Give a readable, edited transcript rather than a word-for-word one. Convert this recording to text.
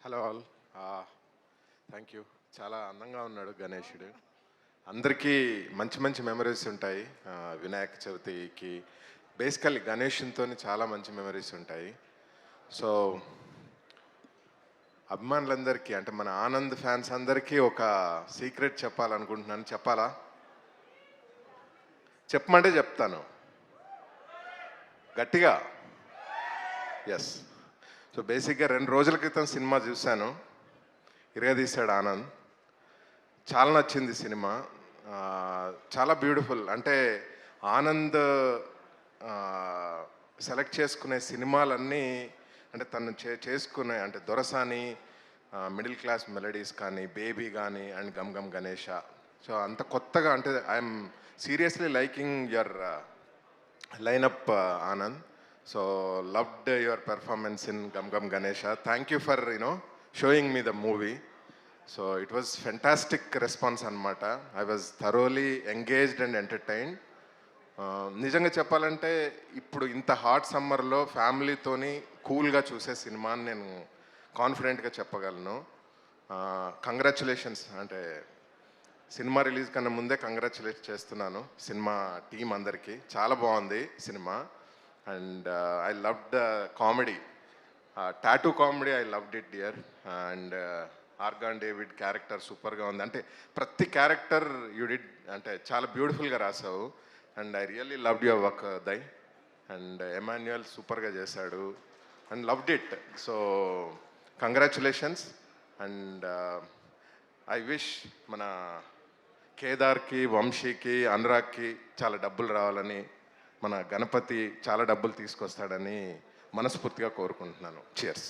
Hello all. Thank you. చాలా అందంగా ఉన్నాడు గణేషుడు. అందరికీ మంచి మంచి మెమరీస్ ఉంటాయి. వినాయక చవితికి బేసికల్లీ గణేషునితో చాలా మంచి మెమరీస్ ఉంటాయి. సో అభిమానులందరికీ అంటే మన ఆనంద్ ఫ్యాన్స్ అందరికీ ఒక సీక్రెట్ చెప్పాలనుకుంటున్నాను. చెప్పాలా? చెప్పమంటే చెప్తాను గట్టిగా. ఎస్. సో బేసిక్గా 2 రోజుల క్రితం సినిమా చూశాను. ఇరగదీశాడు ఆనంద్. చాలా నచ్చింది సినిమా. చాలా బ్యూటిఫుల్. అంటే ఆనంద్ సెలెక్ట్ చేసుకునే సినిమాలన్నీ అంటే తను చేసుకునే అంటే దొరసాని, మిడిల్ క్లాస్ మెలడీస్ కానీ, బేబీ కానీ అండ్ గమ్ గమ్ గణేష. సో అంత కొత్తగా అంటే I'm seriously liking your lineup Anand. So loved your performance in Gam Gam Ganesha. Thank you for showing me the movie. So it was fantastic response అనమాట. I was thoroughly engaged and entertained. నిజంగా చెప్పాలంటే ఇప్పుడు ఇంత hot సమ్మర్లో ఫ్యామిలీతోని కూల్గా చూసే సినిమా అని నేను కాన్ఫిడెంట్గా చెప్పగలను. కంగ్రాచులేషన్స్. అంటే సినిమా రిలీజ్ కన్నా ముందే కంగ్రాచులేట్ చేస్తున్నాను సినిమా టీం అందరికీ. చాలా బాగుంది cinema. And I loved the comedy, tattoo comedy. I loved it dear. And organ David character సూపర్గా ఉంది. అంటే ప్రతి క్యారెక్టర్ యూడిడ్ అంటే చాలా బ్యూటిఫుల్గా రాసావు. And I really loved your work దై. అండ్ ఎమాన్యుయల్ సూపర్గా చేశాడు and loved it. So congratulations. And I wish మన కేదార్కి, వంశీకి, అనురాగ్కి చాలా డబ్బులు రావాలని, మన గణపతి చాలా డబ్బులు తీసుకొస్తాడని మనస్ఫూర్తిగా కోరుకుంటున్నాను. చియర్స్.